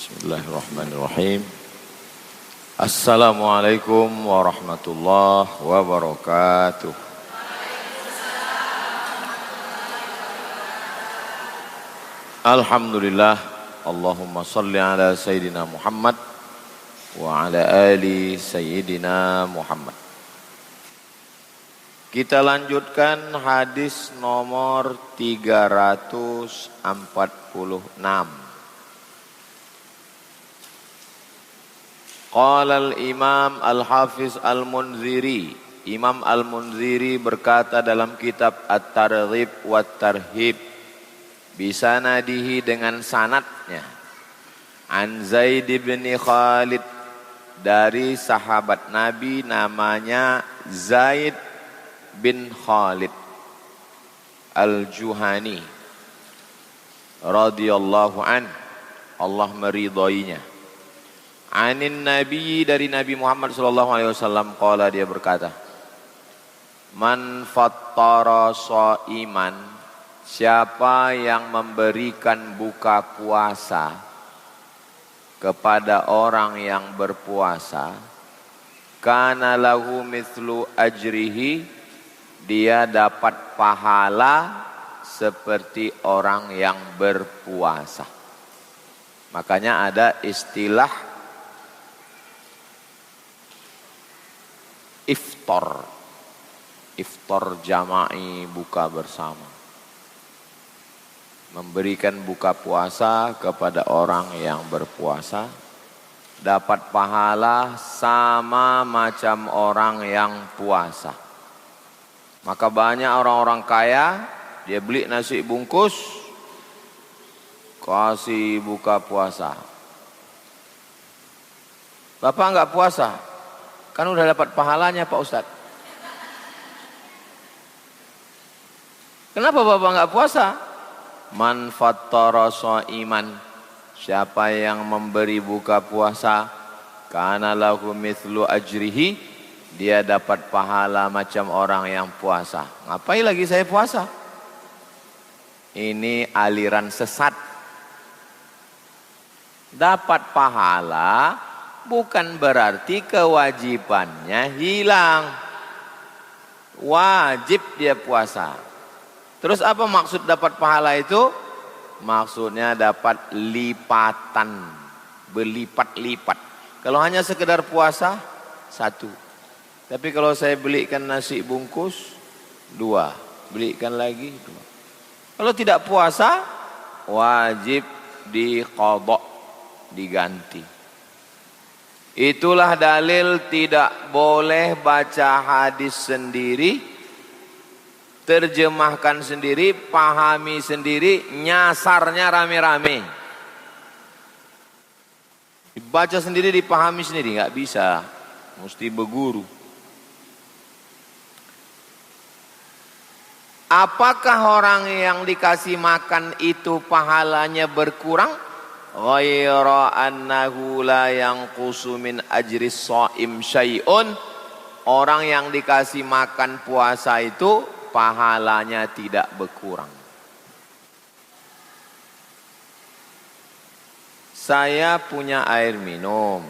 Bismillahirrahmanirrahim. Assalamualaikum warahmatullahi wabarakatuh. Alhamdulillah. Allahumma salli ala Sayyidina Muhammad wa ala ali Sayyidina Muhammad. Kita lanjutkan hadis nomor 346. Qala al-Imam al-Hafiz al-Munziri. Imam al-Munziri berkata dalam kitab At-Targhib wa Tarhib bisanadihi dengan sanadnya. An Zaid bin Khalid, dari sahabat Nabi namanya Zaid bin Khalid Al-Juhani radhiyallahu an, Allah meridhoinya. Anin Nabi, dari Nabi Muhammad sallallahu alaihi wasallam, qala, dia berkata, man fattara shaiman, siapa yang memberikan buka puasa kepada orang yang berpuasa, kana lahu mithlu ajrihi, dia dapat pahala seperti orang yang berpuasa. Makanya ada istilah iftar. Iftar jama'i, buka bersama. Memberikan buka puasa kepada orang yang berpuasa, dapat pahala sama macam orang yang puasa. Maka banyak orang-orang kaya, dia beli nasi bungkus, kasih buka puasa. Bapak enggak puasa? Kan udah dapat pahalanya Pak Ustadz. Kenapa Bapak enggak puasa? Man fattara shaiman, siapa yang memberi buka puasa, kana lahu mithlu ajrihi, dia dapat pahala macam orang yang puasa. Ngapain lagi saya puasa? Ini aliran sesat. Dapat pahala bukan berarti kewajibannya hilang. Wajib dia puasa. Terus apa maksud dapat pahala itu? Maksudnya dapat lipatan, berlipat-lipat. Kalau hanya sekedar puasa, 1. Tapi kalau saya belikan nasi bungkus, 2. Belikan lagi 2. Kalau tidak puasa, wajib diqadha, diganti. Itulah dalil tidak boleh baca hadis sendiri, terjemahkan sendiri, pahami sendiri, nyasarnya rame-rame. Dibaca sendiri, dipahami sendiri, nggak bisa, mesti berguru. Apakah orang yang dikasih makan itu pahalanya berkurang? Ghaira annahu la yanqusu min ajri shaim syai'un. Orang yang dikasih makan puasa itu pahalanya tidak berkurang. Saya punya air minum,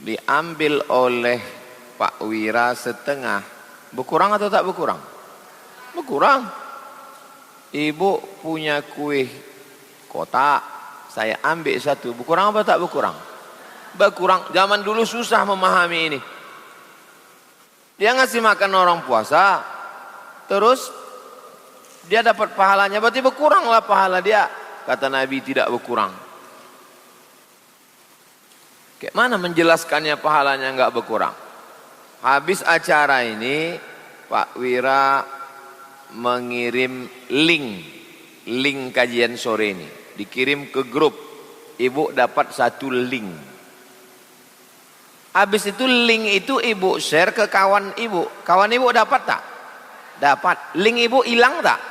diambil oleh Pak Wira setengah, berkurang atau tak berkurang? Berkurang. Ibu punya kue kotak, saya ambil 1, berkurang apa tak berkurang? Berkurang. Zaman dulu susah memahami ini. Dia ngasih makan orang puasa, terus dia dapat pahalanya, berarti berkuranglah pahala dia. Kata Nabi, tidak berkurang. Kayak mana menjelaskannya pahalanya enggak berkurang? Habis acara ini, Pak Wira mengirim link kajian sore ini. Dikirim ke grup, ibu dapat 1 link. Habis itu link itu ibu share ke kawan ibu. Kawan ibu dapat tak? Dapat. Link ibu hilang tak?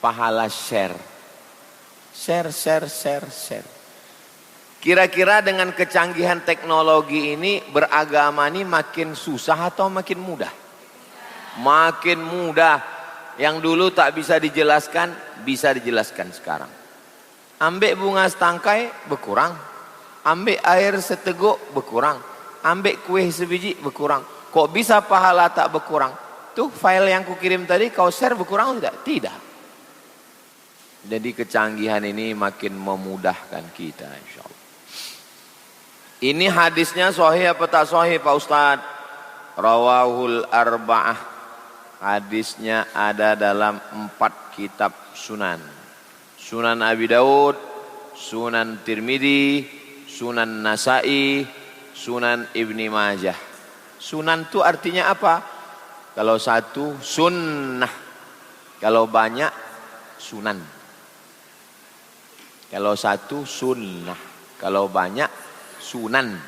Pahala share. Share. Kira-kira dengan kecanggihan teknologi ini, beragama ini makin susah atau makin mudah? Makin mudah. Yang dulu tak bisa dijelaskan, bisa dijelaskan sekarang. Ambek bunga setangkai berkurang, ambek air seteguk berkurang, ambek kue sebiji berkurang. Kok bisa pahala tak berkurang? Tuh file yang kukirim tadi kau share berkurang tidak? Tidak. Jadi kecanggihan ini makin memudahkan kita insyaallah. Ini hadisnya sahih apa tak sahih Pak Ustadz? Rawahul arba'ah. Hadisnya ada dalam 4 kitab sunan. Sunan Abi Daud, Sunan Tirmidzi, Sunan Nasa'i, Sunan Ibni Majah. Sunan itu artinya apa? Kalau satu sunnah, kalau banyak sunan. Kalau satu sunnah, kalau banyak sunan.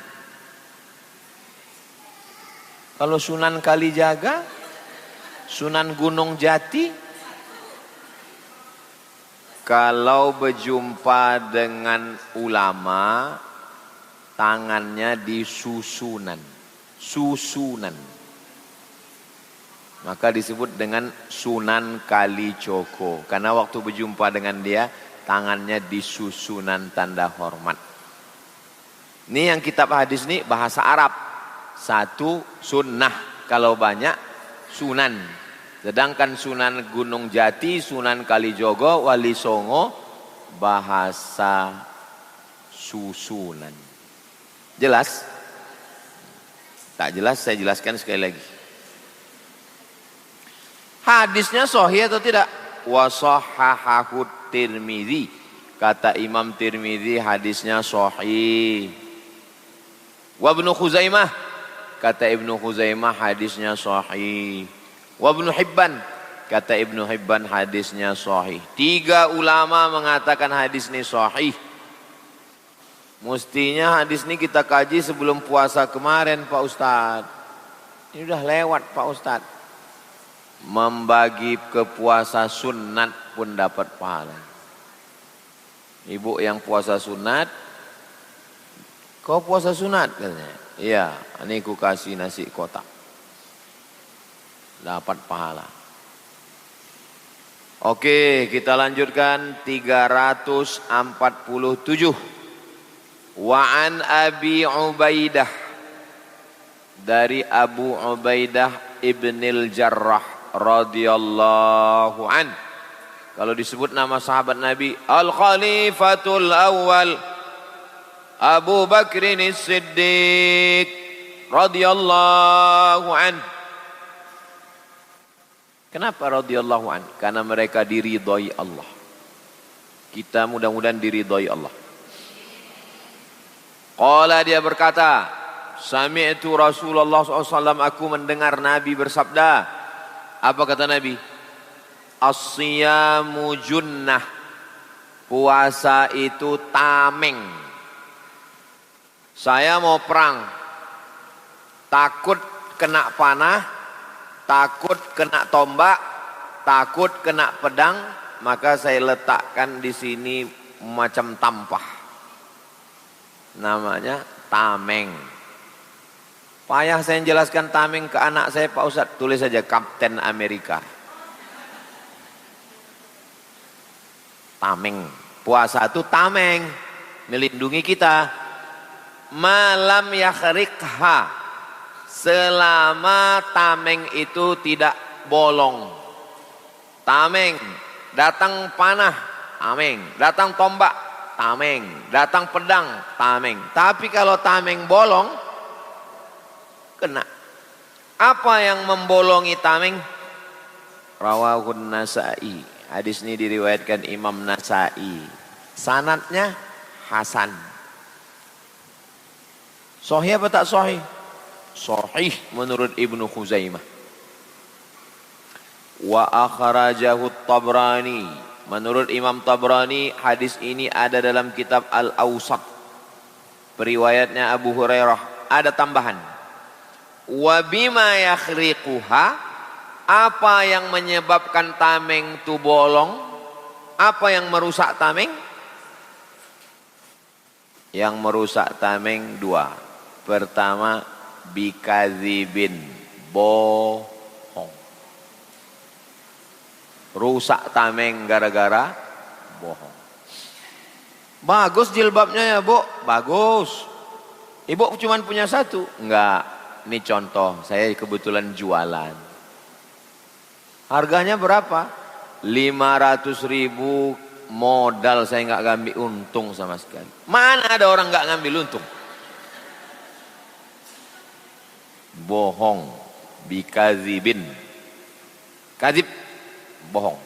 Kalau Sunan Kalijaga, Sunan Gunung Jati, kalau berjumpa dengan ulama, tangannya disusunan, susunan. Maka disebut dengan Sunan Kalijogo. Karena waktu berjumpa dengan dia, tangannya disusunan tanda hormat. Ini yang kitab hadis ini bahasa Arab. Satu sunnah, kalau banyak sunan. Sedangkan Sunan Gunung Jati, Sunan Kalijogo, Wali Songo bahasa susunan. Jelas? Tak jelas saya jelaskan sekali lagi. Hadisnya sahih atau tidak? Wa sahhahahu Tirmidzi. Kata Imam Tirmidzi hadisnya sahih. Wa Ibnu Khuzaimah. Kata Ibnu Khuzaimah hadisnya sahih. Wa Ibnu Hibban. Kata Ibnu Hibban hadisnya sahih. 3 ulama mengatakan hadis ini sahih. Mestinya hadis ini kita kaji sebelum puasa kemarin Pak Ustadz. Ini udah lewat Pak Ustadz. Membagi ke puasa sunat pun dapat pahala. Ibu yang puasa sunat, kau puasa sunat katanya. Iya, ini ku kasih nasi kotak. Dapat pahala. Oke, kita lanjutkan 347. Wa an Abi Ubaidah, dari Abu Ubaidah ibnil Jarrah radhiyallahu an. Kalau disebut nama sahabat Nabi, Al-Khalifatul Awwal Abu Bakrin As-Siddiq radhiyallahu an. Kenapa radhiyallahu an? Karena mereka diridhai Allah. Kita mudah-mudahan diridhai Allah. Qala, dia berkata, sami'tu Rasulullah SAW, aku mendengar Nabi bersabda. Apa kata Nabi? As-siyamu junnah. Puasa itu tameng. Saya mau perang, takut kena panah, takut kena tombak, takut kena pedang, maka saya letakkan di sini macam tampah. Namanya tameng. Payah saya jelaskan tameng ke anak saya Pak Ustadz, tulis saja Kapten Amerika. Tameng. Puasa itu tameng, melindungi kita. Malam yakhrikha, selama tameng itu tidak bolong. Tameng, datang panah, tameng. Datang tombak, tameng. Datang pedang, tameng. Tapi kalau tameng bolong, kena. Apa yang membolongi tameng? Rawahun Nasa'i. Hadis ini diriwayatkan Imam Nasa'i. Sanadnya hasan. Sahih apa tak sahih? Sahih menurut Ibnu Khuzaimah. Wa akhrajahu Tabrani. Menurut Imam Tabrani, hadis ini ada dalam kitab Al-Awsat. Periwayatnya Abu Hurairah. Ada tambahan. Wa bima yakhriquha, apa yang menyebabkan tameng itu bolong? Apa yang merusak tameng? Yang merusak tameng 2. Pertama, bikadzibin, bohong. rusak tameng gara-gara bohong. Bagus jilbabnya ya Bu, bagus. Ibu cuma punya satu? Enggak, ini contoh, saya kebetulan jualan. Harganya berapa? 500.000 modal, saya nggak ngambil untung sama sekali. Mana ada orang nggak ngambil untung? Bohong, bikazibin. Kazib, bohong.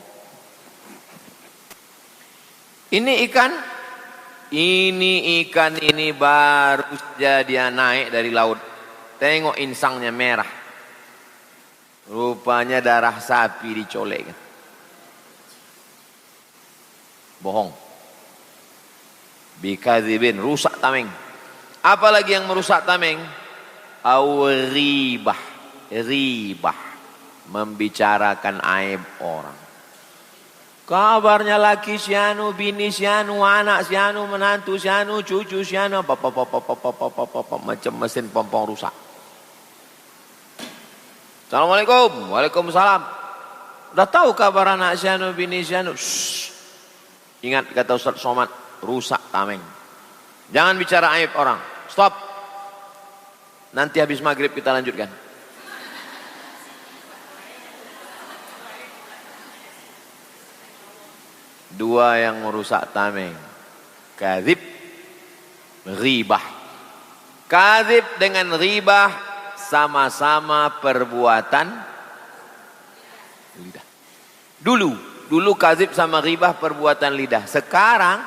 Ini ikan ini baru saja dia naik dari laut. Tengok insangnya merah. Rupanya darah sapi dicolek. Bohong. Bikazibin, rusak tameng. Apalagi yang merusak tameng? Ribah. Ribah, membicarakan aib orang. Kabarnya laki sianu, bini sianu, anak sianu, menantu sianu, cucu sianu, macam mesin pompong rusak. Assalamualaikum. Waalaikumsalam. Udah tahu kabar anak sianu, bini sianu? Shhh. Ingat kata Ustaz Somad, rusak tameng. Jangan bicara aib orang. Stop. Nanti habis maghrib kita lanjutkan. Dua yang merusak tameng. Kadzib, ribah. Kadzib dengan ribah sama-sama perbuatan lidah. Dulu kadzib sama ribah perbuatan lidah. Sekarang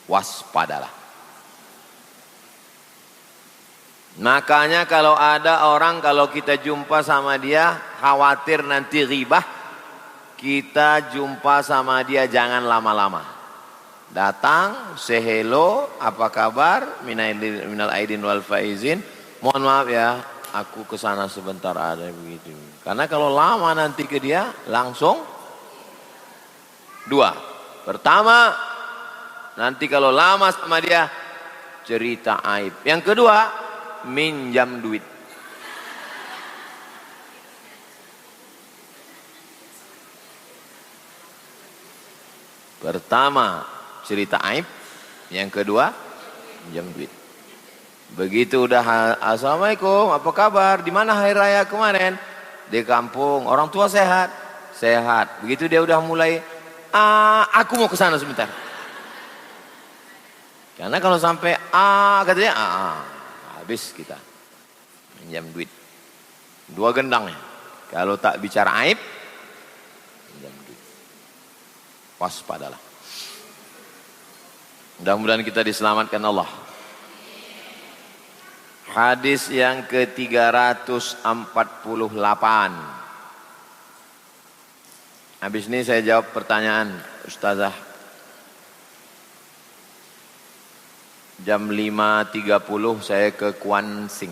waspadalah. Makanya kalau ada orang, kalau kita jumpa sama dia khawatir nanti ribah, kita jumpa sama dia jangan lama-lama. Datang, say hello, apa kabar? Minal aidin wal faizin. Mohon maaf ya, aku kesana sebentar ada begitu. Karena kalau lama nanti ke dia langsung dua. Pertama, nanti kalau lama sama dia cerita aib. Yang kedua, minjam duit. Pertama cerita aib, yang kedua minjam duit. Begitu udah assalamualaikum, apa kabar? Di mana hari raya kemarin? Di kampung. Orang tua sehat? Sehat. Begitu dia udah mulai, aku mau ke sana sebentar. Karena kalau sampai katanya habis kita minjam duit. Dua gendangnya. Kalau tak bicara aib, minjam duit. Waspadalah. Mudah-mudahan kita diselamatkan Allah. Hadis yang ke-348. Habis ini saya jawab pertanyaan Ustazah. Jam 5.30 saya ke Kuansing.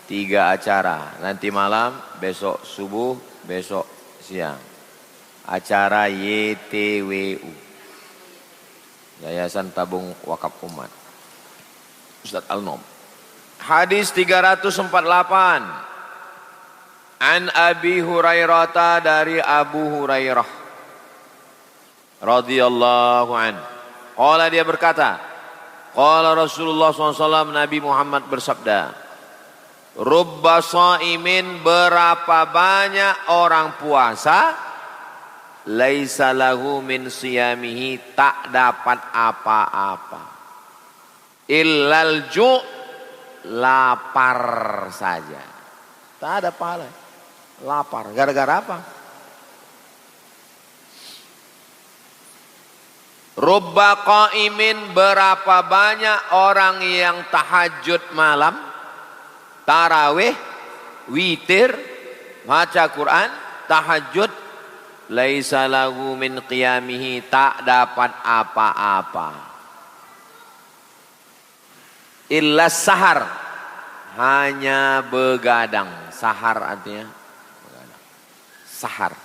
3 acara. Nanti malam, besok subuh, besok siang. Acara YTWU. Yayasan Tabung Wakaf Umat. Ustaz Al-Nom. Hadis 348. An Abi Hurairah, dari Abu Hurairah radhiyallahu anhu. Qala, dia berkata, qala Rasulullah SAW, Nabi Muhammad bersabda, rubba shaimin, berapa banyak orang puasa, laisa lahu min siyamihi, tak dapat apa-apa, illal ju', lapar saja. Tak ada pahala, lapar. Gara-gara apa? Rubba qaimin, berapa banyak orang yang tahajud malam, tarawih, witir, baca Quran, tahajud, laisa lahu min qiyamihi, tak dapat apa-apa, illa sahar, hanya begadang. Sahar artinya begadang. Sahar.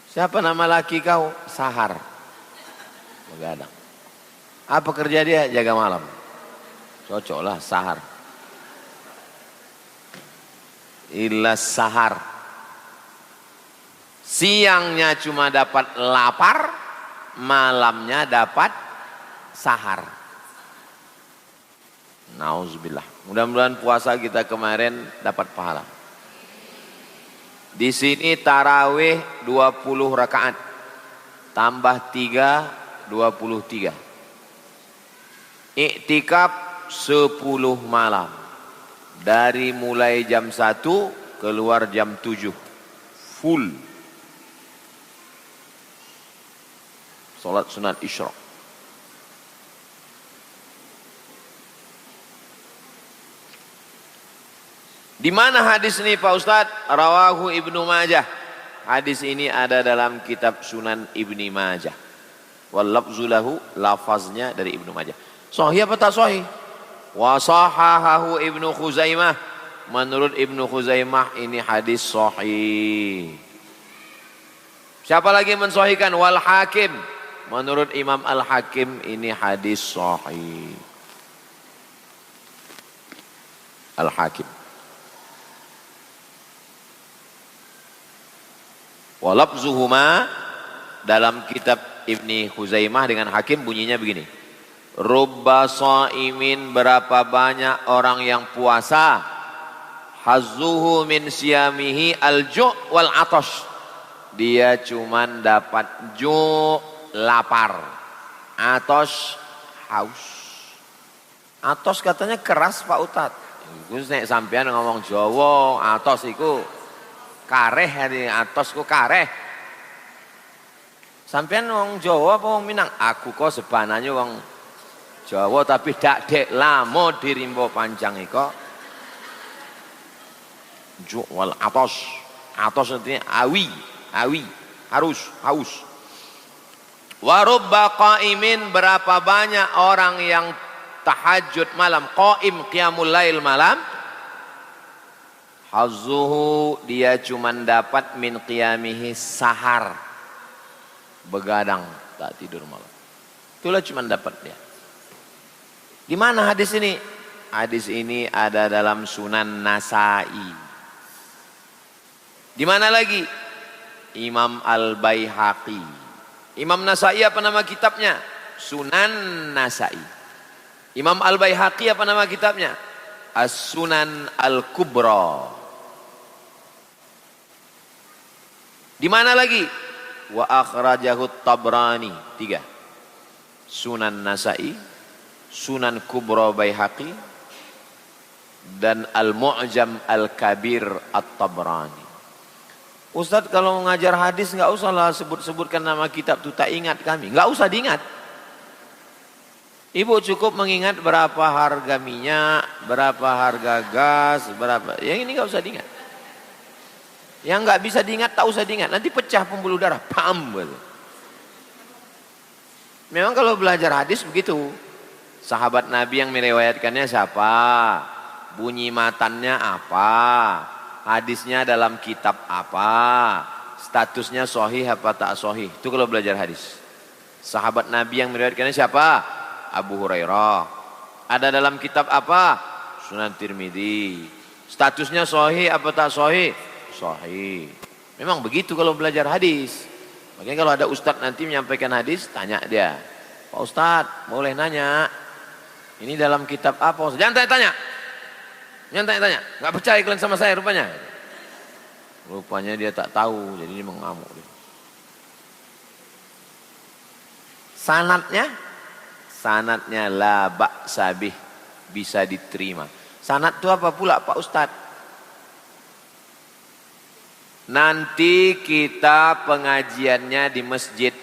Siapa nama laki kau? Sahar. Begadang. Apa kerja dia? Jaga malam. Cocoklah sahar. illa sahar. Siangnya cuma dapat lapar, malamnya dapat sahar. Nauzubillah. Mudah-mudahan puasa kita kemarin dapat pahala. Di sini tarawih 20 rakaat. Tambah 3, 23. Iktikaf 10 malam. Dari mulai jam 1 keluar jam 7. Full. Salat sunat Isyraq. Di mana hadis ini Pak Ustadz? Rawahu Ibnu Majah. Hadis ini ada dalam kitab Sunan Ibnu Majah. Wal lafzu lahu, lafaznya dari Ibnu Majah. Sahih apa tak sahih? Wa sahahahu Ibnu Khuzaimah. Menurut Ibnu Khuzaimah ini hadis sahih. Siapa lagi mensahihkan? Wal Hakim. Menurut Imam Al-Hakim ini hadis sahih. Al-Hakim. Walabzuhuma dalam kitab Ibni Khuzaimah dengan Hakim bunyinya begini. Rubba shaimin, berapa banyak orang yang puasa, hazzuhu min siyamihi al-ju' wal atash. Dia cuman dapat ju' lapar, atash haus. Atos katanya keras Pak Ustadz. Iku nek sampean ngomong Jawa, atos iku kareh, hari atos ku kareh. Sampean wong Jawa apa wong Minang? Aku kok sebananya wong Jawa tapi dak dek lamo dirimbo panjang iko. Ju wal atos. Atos artinya awi, harus, haus. Wa rubba qaimin, berapa banyak orang yang tahajud malam, qaim qiyamul lail malam. Hazzuhu, dia cuman dapat min qiyamihi sahar, begadang, tak tidur malam. Itulah cuman dapat dia. Di mana hadis ini? Hadis ini ada dalam Sunan Nasai. Di mana lagi? Imam Al-Baihaqi. Imam Nasai apa nama kitabnya? Sunan Nasai. Imam Al-Baihaqi apa nama kitabnya? As-Sunan Al-Kubra. Di mana lagi? Wa akhrajahu Tabrani. 3. Sunan Nasai, Sunan Kubra Baihaqi, dan Al-Mu'jam Al-Kabir At-Tabrani. Ustadz kalau mengajar hadis nggak usahlah sebut-sebutkan nama kitab itu, tak ingat kami. Nggak usah diingat. Ibu cukup mengingat berapa harga minyak, berapa harga gas, berapa. Yang ini nggak usah diingat. Yang nggak bisa diingat tak usah diingat. Nanti pecah pembuluh darah. Pam. Memang kalau belajar hadis begitu. Sahabat Nabi yang meriwayatkannya siapa? Bunyi matannya apa? Hadisnya dalam kitab apa? Statusnya sahih apa tak sahih? Itu kalau belajar hadis. Sahabat Nabi yang meriwayatkannya siapa? Abu Hurairah. Ada dalam kitab apa? Sunan Tirmidzi. Statusnya sahih apa tak sahih? Sahih. Memang begitu kalau belajar hadis. Makanya kalau ada ustadz nanti menyampaikan hadis, tanya dia. Pak Ustadz, boleh nanya? Ini dalam kitab apa? Jangan tanya-tanya. Jangan tanya-tanya. Nggak percaya kalian sama saya rupanya. Rupanya dia tak tahu, jadi dia mengamuk. Sanatnya la ba'sa bih, bisa diterima. Sanat itu apa pula Pak Ustadz? Nanti kita pengajiannya di masjid.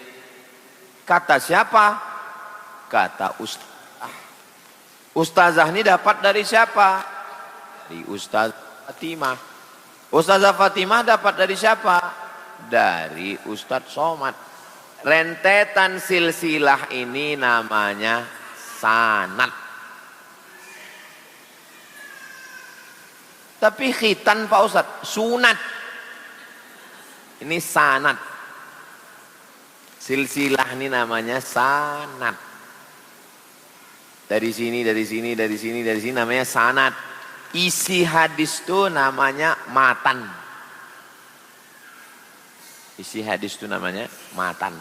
Kata siapa? Kata ustazah. Ustazah ini dapat dari siapa? Dari Ustazah Fatimah. Ustazah Fatimah dapat dari siapa? Dari Ustadz Somad. Rentetan silsilah ini namanya sanad. Tapi khitan Pak Ustadz, sunat. Ini sanad. Silsilah ini namanya sanad. Dari sini namanya sanad. isi hadis itu namanya matan. Isi hadis itu namanya matan.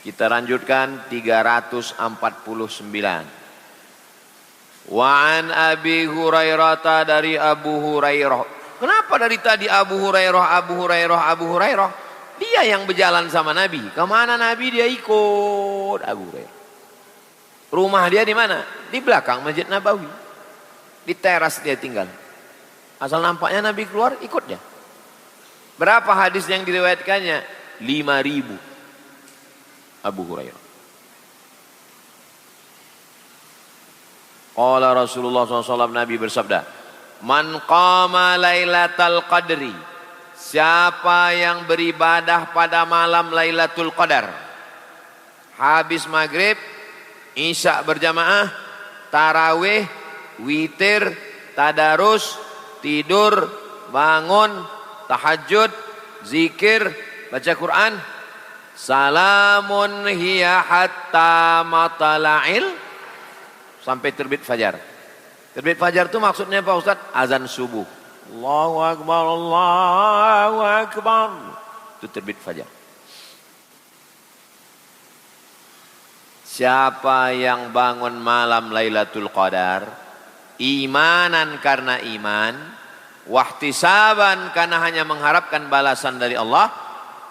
Kita lanjutkan 349. Wa an Abi Hurairah, dari Abu Hurairah. Kenapa dari tadi Abu Hurairah? Dia yang berjalan sama Nabi. Kemana Nabi dia ikut Abu Hurairah. Rumah dia di mana? Di belakang Masjid Nabawi. Di teras dia tinggal. Asal nampaknya Nabi keluar, ikut dia. Berapa hadis yang diriwayatkannya? 5.000. Abu Hurairah. Qala Rasulullah SAW, Nabi bersabda, Man qama lailatal qadri, siapa yang beribadah pada malam Lailatul Qadar, habis maghrib, isya berjamaah, tarawih, witir, tadarus, tidur, bangun, tahajud, zikir, baca Quran, salamun hiya hatta matala'il, sampai terbit fajar. Terbit fajar itu maksudnya Pak Ustaz, azan subuh. Allahu Akbar, Allahu Akbar. Itu terbit fajar. Siapa yang bangun malam Lailatul Qadar, imanan karena iman, wahtisaban karena hanya mengharapkan balasan dari Allah,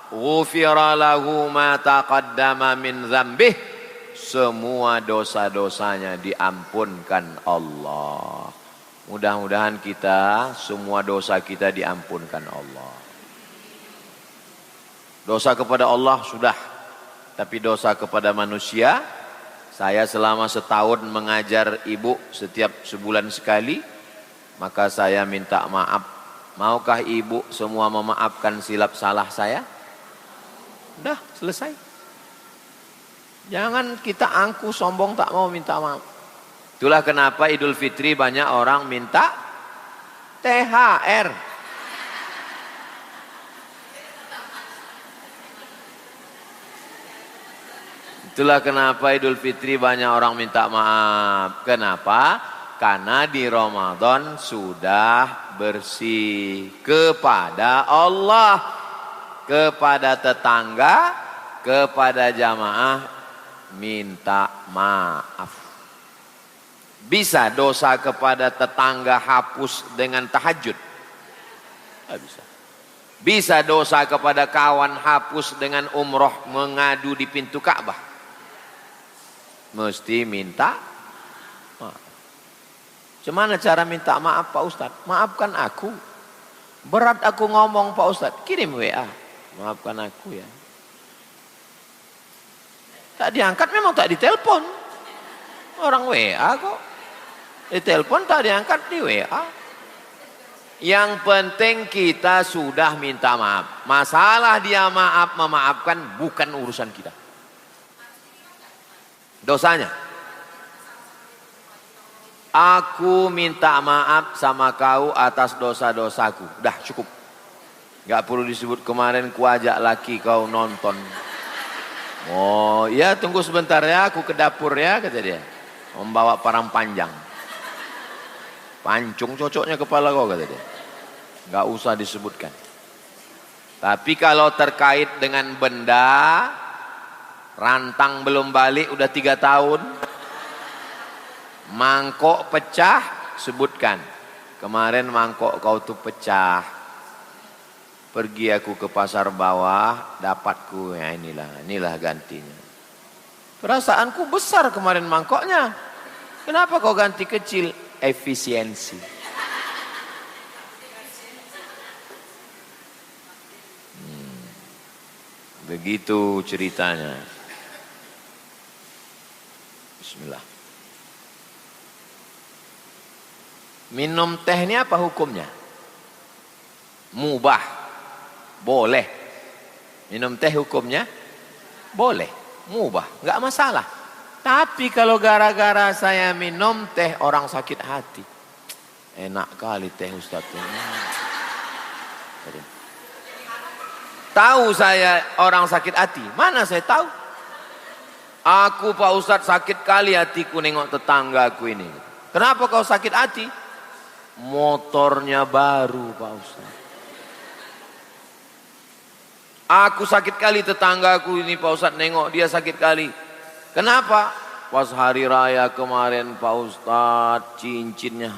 ghufira lahu ma taqaddama min dzambih, semua dosa-dosanya diampunkan Allah. Mudah-mudahan kita, semua dosa kita diampunkan Allah. Dosa kepada Allah sudah, tapi dosa kepada manusia, saya selama setahun mengajar ibu setiap sebulan sekali, maka saya minta maaf. Maukah ibu semua memaafkan silap salah saya? Udah selesai. Jangan kita angku sombong tak mau minta maaf. Itulah kenapa Idul Fitri banyak orang minta THR. Itulah kenapa Idul Fitri banyak orang minta maaf. Kenapa? Karena di Ramadan sudah bersih kepada Allah, kepada tetangga, kepada jamaah minta maaf. Bisa dosa kepada tetangga hapus dengan tahajud? Tidak bisa. Bisa dosa kepada kawan hapus dengan umroh mengadu di pintu Ka'bah? Mesti minta maaf. Gimana cara minta maaf Pak Ustadz? Maafkan aku. Berat aku ngomong Pak Ustadz. Kirim WA. Maafkan aku ya. Tak diangkat memang tak ditelepon. Orang WA kok. Ditelepon tak diangkat di WA. Yang penting kita sudah minta maaf. Masalah dia maaf memaafkan bukan urusan kita. Dosanya. Aku minta maaf sama kau atas dosa-dosaku. Dah cukup. Gak perlu disebut kemarin ku ajak laki kau nonton. Oh ya tunggu sebentar ya, aku ke dapur ya, kata dia. Membawa parang panjang. Pancung cocoknya kepala kau, kata dia. Gak usah disebutkan. Tapi kalau terkait dengan benda, rantang belum balik udah 3 tahun, mangkok pecah, sebutkan. Kemarin mangkok kau tuh pecah. Pergi aku ke pasar bawah, dapatku, ya inilah gantinya. Perasaanku besar kemarin mangkoknya. Kenapa kau ganti kecil? Efisiensi. Begitu ceritanya. Bismillah. Minum teh ini apa hukumnya? Mubah. Boleh. Minum teh hukumnya? Boleh. Mubah. Enggak masalah. Tapi kalau gara-gara saya minum teh orang sakit hati. Enak kali teh Ustaz. Tahu saya orang sakit hati. Mana saya tahu? Aku Pak Ustaz sakit kali hatiku nengok tetanggaku ini. Kenapa kau sakit hati? Motornya baru Pak Ustaz. Aku sakit kali, tetanggaku ini Pak Ustaz nengok dia sakit kali. Kenapa? Pas hari raya kemarin Pak Ustaz cincinnya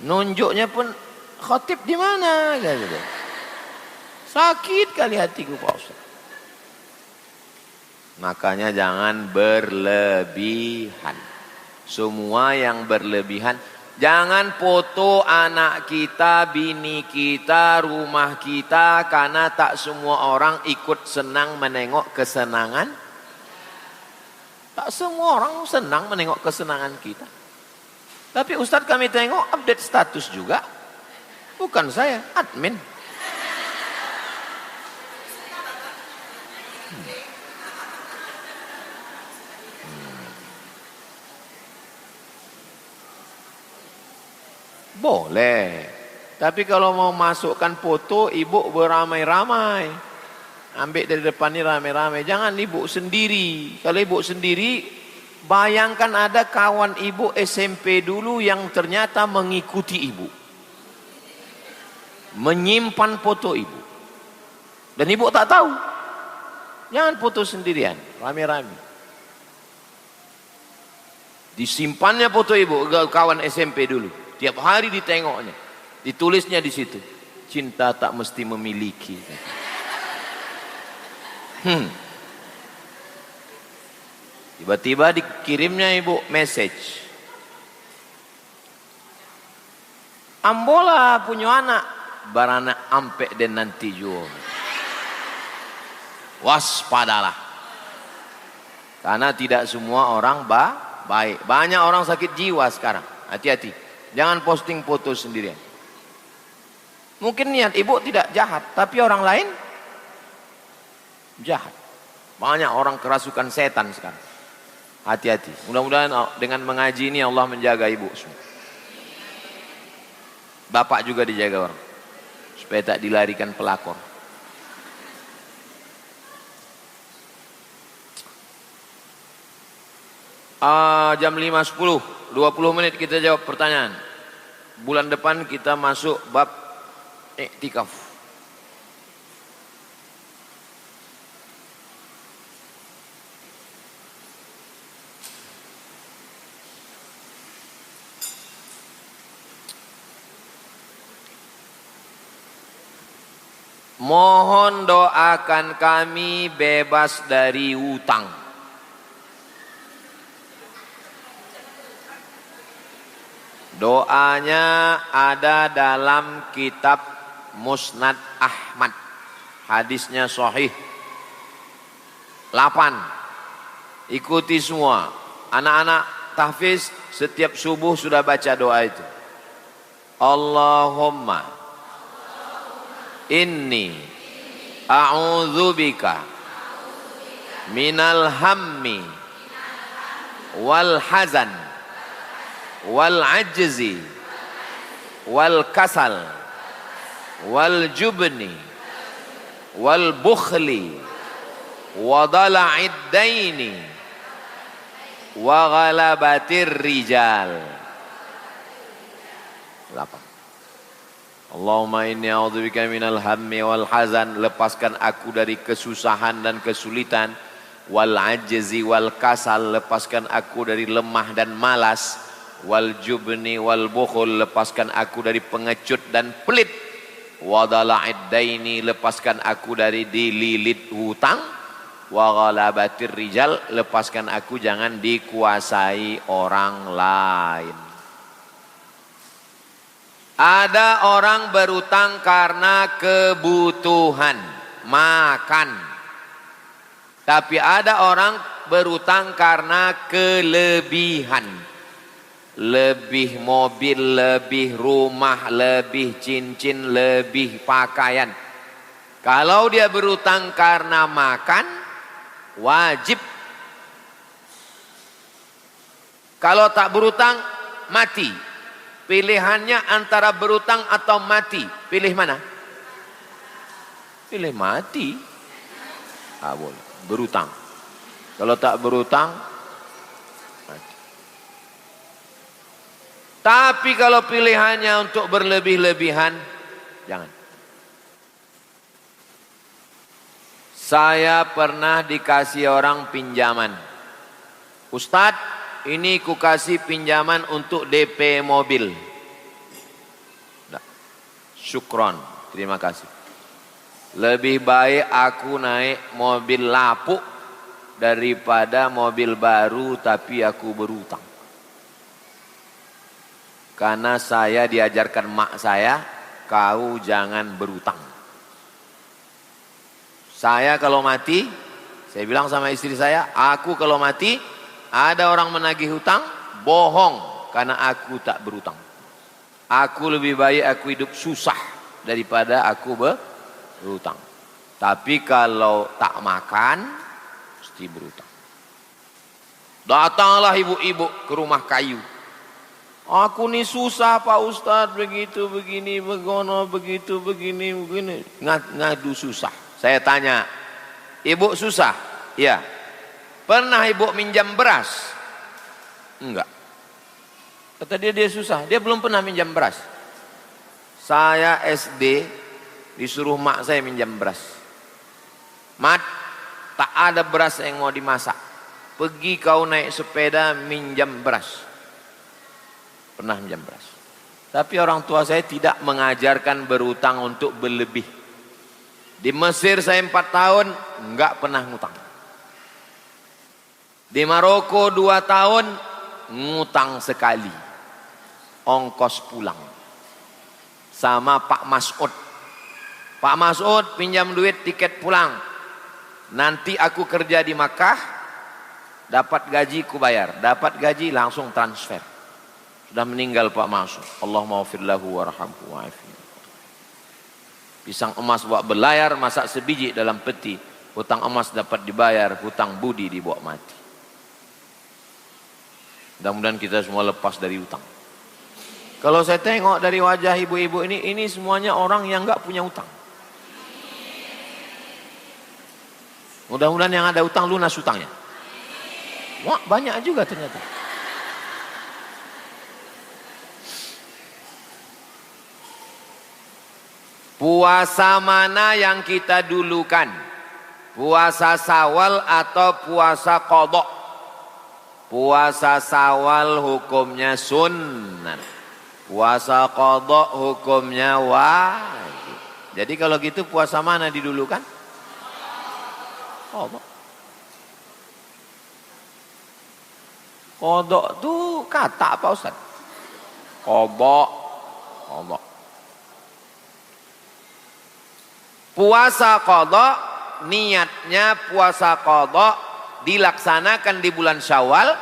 nunjuknya pun khotib di mana gitu. Sakit kali hatiku Pak Ustaz. Makanya jangan berlebihan. Semua yang berlebihan, jangan foto anak kita, bini kita, rumah kita, karena tak semua orang ikut senang menengok kesenangan. Tak semua orang senang menengok kesenangan kita. Tapi Ustadz kami tengok update status juga. Bukan saya, admin. Boleh. Tapi kalau mau masukkan foto ibu beramai-ramai. Ambil dari depan ini ramai-ramai. Jangan ibu sendiri. Kalau ibu sendiri, bayangkan ada kawan ibu SMP dulu yang ternyata mengikuti ibu. Menyimpan foto ibu. Dan ibu tak tahu. Jangan foto sendirian, rame-rame. Disimpannya foto ibu, kawan SMP dulu. Tiap hari ditengoknya. Ditulisnya di situ. Cinta tak mesti memiliki. Tiba-tiba dikirimnya ibu message. Ambola punya anak. Barana ampe dan nanti jual. Waspadalah. Karena tidak semua orang baik. Banyak orang sakit jiwa sekarang. Hati-hati. Jangan posting foto sendirian. Mungkin niat ibu tidak jahat, tapi orang lain jahat. Banyak orang kerasukan setan sekarang. Hati-hati. Mudah-mudahan dengan mengaji ini Allah menjaga ibu semua. Bapak juga dijaga orang. Supaya tak dilarikan pelakor. Jam 5.10. 20 menit kita jawab pertanyaan. Bulan depan kita masuk bab iktikaf. Mohon doakan kami bebas dari hutang. Doanya ada dalam kitab Musnad Ahmad. Hadisnya sahih. 8. Ikuti semua. Anak-anak tahfiz setiap subuh sudah baca doa itu. Allahumma inni a'udzubika minal hammi wal hazan wal ajzi wal kasal wal jubni wal bukhli wa dala'id daini wa ghalabatir rijal. 8. Allahumma inni a'udzubika minal hammi wal hazan, lepaskan aku dari kesusahan dan kesulitan, wal ajzi wal kasal, lepaskan aku dari lemah dan malas, wal jubni wal bukhul, lepaskan aku dari pengecut dan pelit, wa dala'id daini, lepaskan aku dari dililit hutang, wa ghalabatir rijal, lepaskan aku jangan dikuasai orang lain. Ada orang berutang karena kebutuhan makan, tapi ada orang berutang karena kelebihan. Lebih mobil, lebih rumah, lebih cincin, lebih pakaian. Kalau dia berutang karena makan, wajib. Kalau tak berutang, mati. Pilihannya antara berutang atau mati. Pilih mana? Pilih mati. Boleh. Berutang. Kalau tak berutang, mati. Tapi kalau pilihannya untuk berlebih-lebihan, jangan. Saya pernah dikasih orang pinjaman. Ustadz, ini ku kasih pinjaman untuk DP mobil. Nah, syukron, terima kasih. Lebih baik aku naik mobil lapuk daripada mobil baru tapi aku berutang. Karena saya diajarkan mak saya, kau jangan berutang. Saya kalau mati, saya bilang sama istri saya, aku kalau mati, ada orang menagih hutang, bohong, karena aku tak berutang. Aku lebih baik aku hidup susah daripada aku berutang. Tapi kalau tak makan, mesti berutang. Datanglah ibu-ibu ke rumah kayu. Aku nih susah Pak Ustadz, begitu, begini, begono, begitu, begini, begini. Ngadu susah. Saya tanya, ibu susah? Ya. Pernah ibu minjam beras? Enggak. Kata dia susah. Dia belum pernah minjam beras. Saya SD disuruh mak saya minjam beras. Mat, tak ada beras yang mau dimasak. Pergi kau naik sepeda minjam beras. Pernah minjam beras. Tapi orang tua saya tidak mengajarkan berutang untuk berlebih. Di Mesir saya 4 tahun enggak pernah ngutang. Di Maroko 2 tahun ngutang sekali. Ongkos pulang. Sama Pak Mas'ud. Pak Mas'ud pinjam duit tiket pulang. Nanti aku kerja di Makkah, dapat gaji ku bayar. Dapat gaji langsung transfer. Sudah meninggal Pak Mas'ud. Allahumma ghfir lahu warhamhu wa'afihi. Pisang emas buat berlayar, masak sebiji dalam peti. Hutang emas dapat dibayar, hutang budi dibawa mati. Mudah-mudahan kita semua lepas dari hutang. Kalau saya tengok dari wajah ibu-ibu ini semuanya orang yang enggak punya hutang. Mudah-mudahan yang ada hutang lunas hutangnya. Wah, banyak juga ternyata. Puasa mana yang kita dulukan? Puasa Syawal atau puasa qadha? Puasa Syawal hukumnya sunnah. Puasa qadha hukumnya wajib. Jadi kalau gitu puasa mana didulukan? Qadha. Qadha itu kata apa Ustaz? Qadha. Qadha. Puasa qadha, niatnya puasa qadha dilaksanakan di bulan Syawal,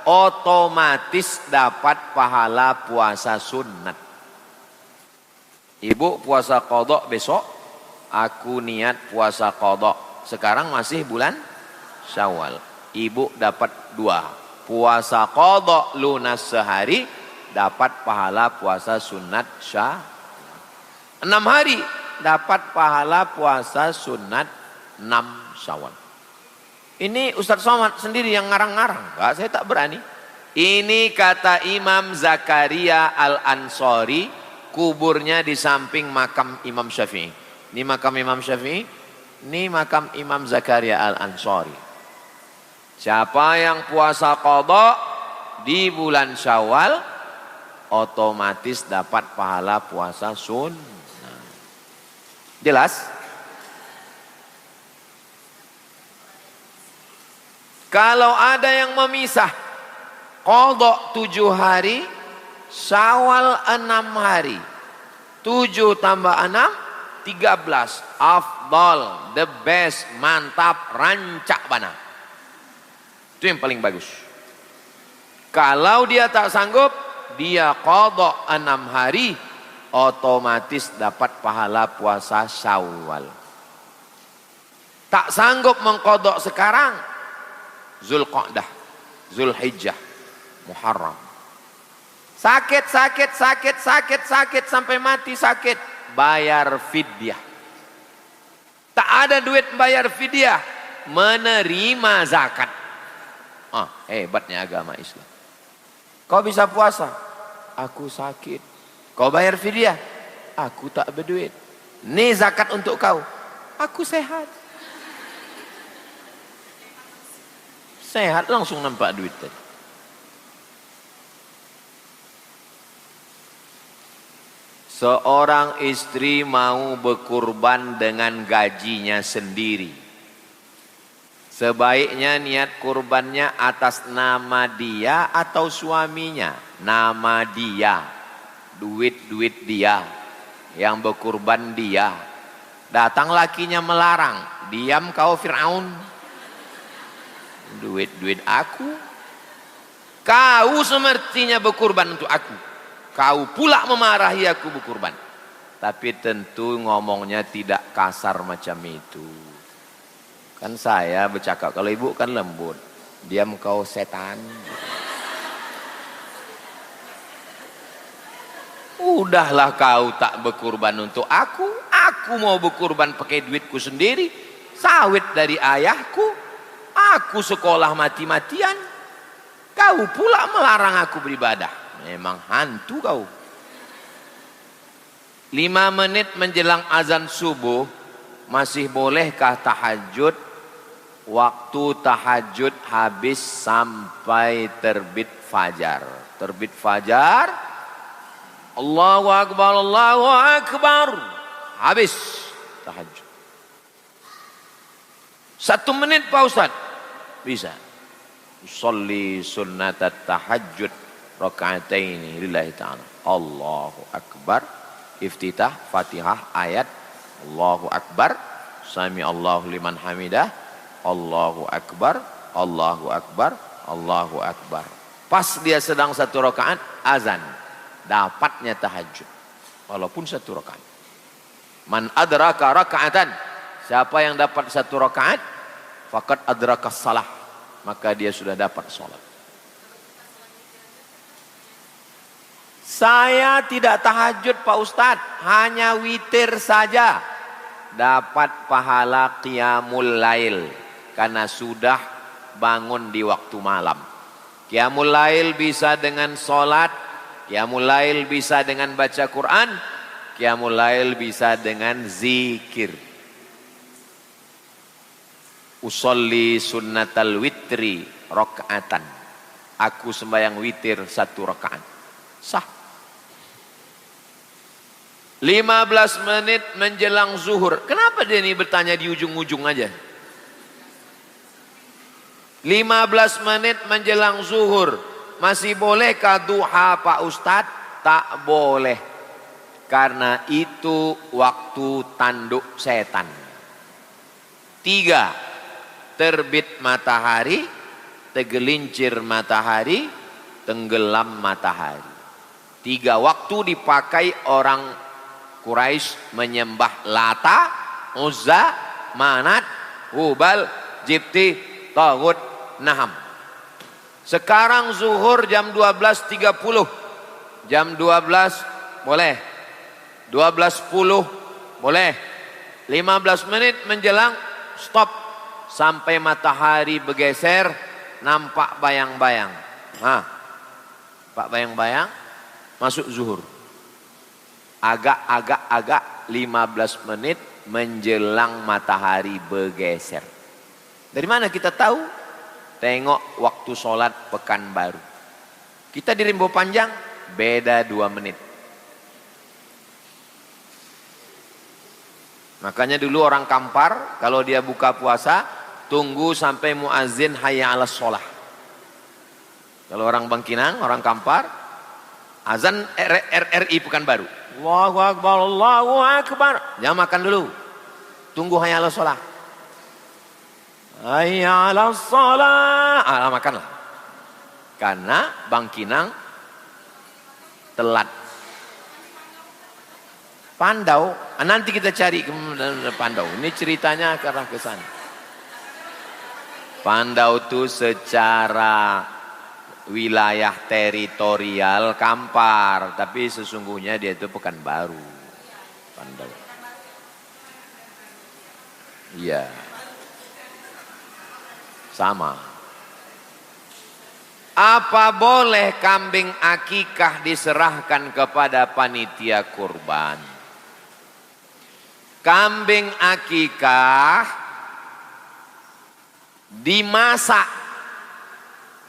otomatis dapat pahala puasa sunat. Ibu puasa qadha besok, aku niat puasa qadha. Sekarang masih bulan Syawal. Ibu dapat 2. Puasa qadha lunas sehari, dapat pahala puasa sunat Syawal. 6 hari dapat pahala puasa sunat 6 Syawal. Ini Ustaz Somad sendiri yang ngarang-ngarang. Enggak, saya tak berani. Ini kata Imam Zakaria Al-Ansari, kuburnya di samping makam Imam Syafi'i. Ini makam Imam Syafi'i, ini makam Imam Zakaria Al-Ansari. Siapa yang puasa qadha di bulan Syawal, otomatis dapat pahala puasa sunat. Jelas? Kalau ada yang memisah qadha 7 hari, Syawal 6 hari. 7 tambah 6, 13. Afdal, the best, mantap, rancak bana. Itu yang paling bagus. Kalau dia tak sanggup, dia qadha 6 hari, otomatis dapat pahala puasa Syawal. Tak sanggup mengqadha sekarang, Zulqa'dah, Zulhijjah, Muharram. Sakit sampai mati sakit, bayar fidyah. Tak ada duit bayar fidyah, menerima zakat. Hebatnya agama Islam. Kau bisa puasa, Aku sakit. Kau bayar fidyah? Aku tak berduit. Ini zakat untuk kau. Aku sehat. Sehat langsung nampak duit tadi. Seorang istri mau berkurban dengan gajinya sendiri. Sebaiknya niat kurbannya atas nama dia atau suaminya. Nama dia. Duit-duit dia. Yang berkurban dia. Datang lakinya melarang. Diam kau Fir'aun. Duit-duit aku. Kau semestinya berkurban untuk aku. Kau pula memarahi aku berkurban. Tapi tentu ngomongnya tidak kasar macam itu. Kan saya bercakap, kalau ibu kan lembut. Diam kau setan. Udahlah kau tak berkurban untuk aku. Aku mau berkurban pakai duitku sendiri. Sawit dari ayahku. Aku sekolah mati-matian. Kau pula melarang aku beribadah. Memang hantu kau. 5 menit menjelang azan subuh. Masih bolehkah tahajud? Waktu tahajud habis sampai terbit fajar. Terbit fajar. Allahu Akbar, Allahu Akbar. Habis tahajud. 1 menit Pak Ustaz. Bisa. Usolli sunnatat tahajud raka'ataini lillahi ta'ala. Allahu Akbar. Iftitah Fatihah ayat. Allahu Akbar. Sami Allahu liman hamidah. Allahu Akbar. Allahu Akbar. Allahu Akbar. Pas dia sedang 1 rakaat azan. Dapatnya tahajud. Walaupun 1 rakaat. Man adraka raka'atan. Siapa yang dapat 1 rakaat, faqad adraka salah. Maka dia sudah dapat sholat. Saya tidak tahajud Pak Ustadz, hanya witir saja. Dapat pahala qiyamul lail karena sudah bangun di waktu malam. Qiyamul lail bisa dengan sholat, qiyamul lail bisa dengan baca Quran, qiyamul lail bisa dengan zikir. Usolli sunnatal witri rakaatan. Aku sembahyang witir 1 rakaat. Sah. 15 menit menjelang zuhur. Kenapa dia ini bertanya di ujung-ujung aja? 15 menit menjelang zuhur. Masih bolehkah duha Pak Ustadz? Tak boleh. Karena itu waktu tanduk setan. 3. Terbit matahari, tergelincir matahari, tenggelam matahari. 3 waktu dipakai orang Quraisy menyembah Lata, Uzza, Manat, Hubal, Jibti, Taghut, Naham. Sekarang zuhur jam 12.30. Jam 12 boleh. 12.10 boleh. 15 menit menjelang stop. Sampai matahari bergeser, nampak bayang-bayang. Pak bayang-bayang, masuk zuhur. Agak 15 menit menjelang matahari bergeser. Dari mana kita tahu? Tengok waktu sholat Pekanbaru. Kita di Rimbo Panjang, beda 2 menit. Makanya dulu orang Kampar, kalau dia buka puasa, tunggu sampai muazin hayya 'alas sholah. Kalau orang Bangkinang, orang Kampar, azan RRI Pekanbaru. Allahu Akbar, Allahu Akbar. Jangan makan dulu. Tunggu hayya 'alas sholah. Hayya 'alas sholah. Makanlah. Karena Bangkinang telat. Pandau, nanti kita cari ke Pandau. Ini ceritanya ke arah ke sana. Pandau itu secara wilayah teritorial Kampar, tapi sesungguhnya dia itu Pekanbaru. Pandau. Iya. Sama. Apa boleh kambing akikah diserahkan kepada panitia kurban? Kambing akikah dimasak,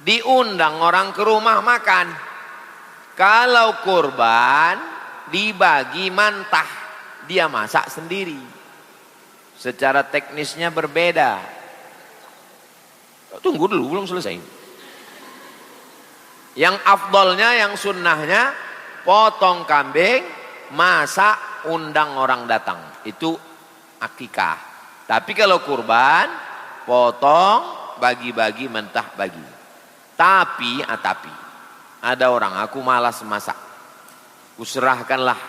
diundang orang ke rumah makan. Kalau kurban dibagi mantah, dia masak sendiri. Secara teknisnya berbeda. Tunggu dulu, belum selesai. Yang afdolnya, yang sunnahnya, potong kambing, masak, undang orang datang. Itu akikah. Tapi kalau kurban, potong, bagi-bagi, mentah bagi. Tapi ada orang, aku malas masak. Userahkanlah.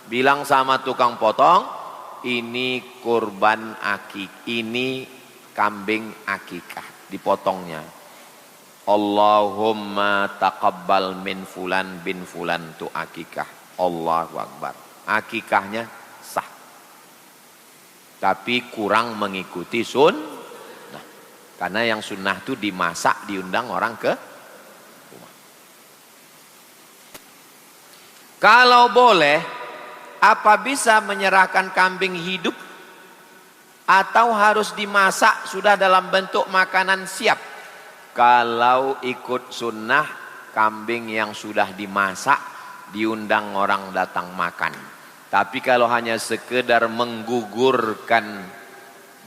Bilang sama tukang potong, ini kurban akik, ini kambing akikah, dipotongnya. Allahumma taqabbal min fulan bin fulan tu akikah. Allahu Akbar. Akikahnya sah. Tapi kurang mengikuti sunnah. Karena yang sunnah itu dimasak, diundang orang ke rumah. Kalau boleh, apa bisa menyerahkan kambing hidup? Atau harus dimasak sudah dalam bentuk makanan siap? Kalau ikut sunnah, kambing yang sudah dimasak diundang orang datang makan. Tapi kalau hanya sekedar menggugurkan,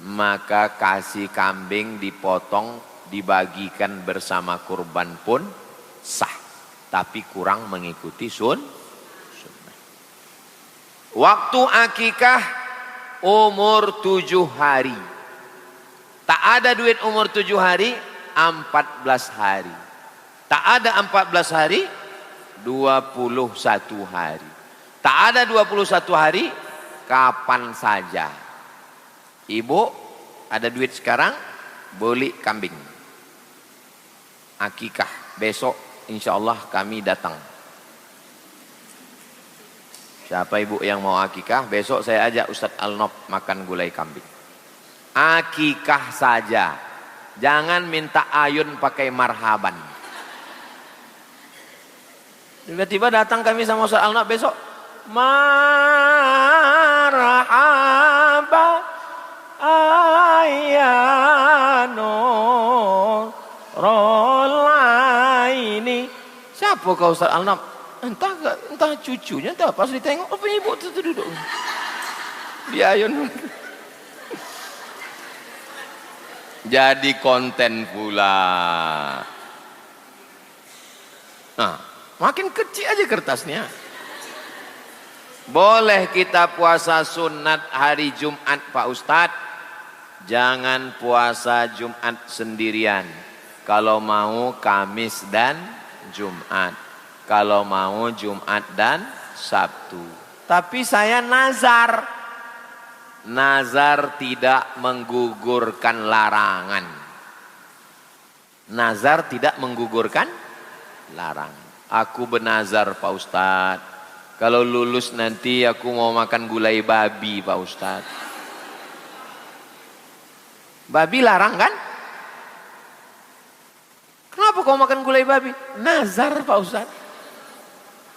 maka kasih kambing dipotong, dibagikan bersama kurban pun sah. Tapi kurang mengikuti sunnah. Waktu akikah umur 7 hari. Tak ada duit umur 7 hari, 14 hari. Tak ada 14 hari, 21 hari. Tak ada 21 hari, kapan saja. Ibu, ada duit sekarang, beli kambing. Akikah, besok insya Allah kami datang. Siapa ibu yang mau akikah, besok saya ajak Ustadz Al-Nof makan gulai kambing. Akikah saja. Jangan minta ayun pakai marhaban. Tiba-tiba datang kami sama Ustaz Al-Nof besok. Marhaba ayano rolaini. Siapa kau Ustaz Al-Nof? Entah cucunya, entah pas ditengok apa ibu itu duduk. Di ayun. Jadi konten pula. Nah, makin kecil aja kertasnya. Boleh kita puasa sunat hari Jumat Pak Ustadz. Jangan puasa Jumat sendirian. Kalau mau Kamis dan Jumat. Kalau mau Jumat dan Sabtu. Tapi saya nazar. Nazar tidak menggugurkan larangan. Nazar tidak menggugurkan larangan. Aku bernazar Pak Ustadz, kalau lulus nanti aku mau makan gulai babi Pak Ustadz. Babi larang kan? Kenapa kau makan gulai babi? Nazar Pak Ustadz.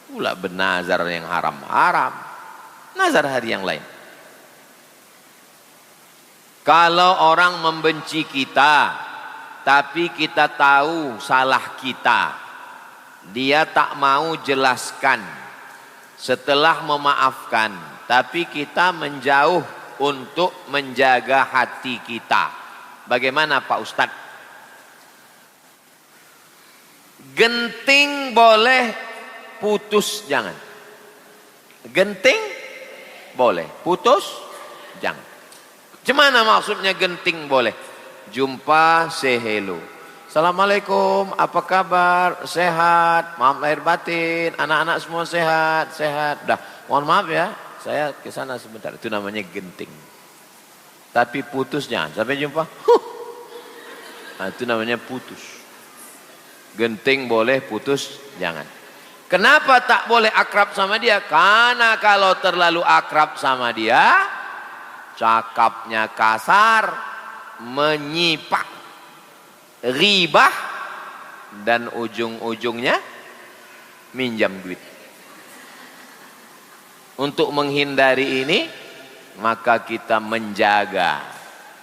Pula bernazar yang haram-haram. Nazar hari yang lain. Kalau orang membenci kita, tapi kita tahu salah kita, dia tak mau jelaskan. Setelah memaafkan, tapi kita menjauh untuk menjaga hati kita. Bagaimana Pak Ustadz? Genting boleh, putus jangan. Genting boleh, putus jangan. Gimana maksudnya genting boleh? Jumpa, say hello. Assalamualaikum, apa kabar? Sehat? Maaf lahir batin, anak-anak semua sehat, sehat. Dah, mohon maaf ya, saya ke sana sebentar. Itu namanya genting. Tapi putus jangan. Sampai jumpa. Nah, itu namanya putus. Genting boleh, putus jangan. Kenapa tak boleh akrab sama dia? Karena kalau terlalu akrab sama dia, cakapnya kasar, menyipak, ribah, dan ujung-ujungnya minjam duit. Untuk menghindari ini, maka kita menjaga.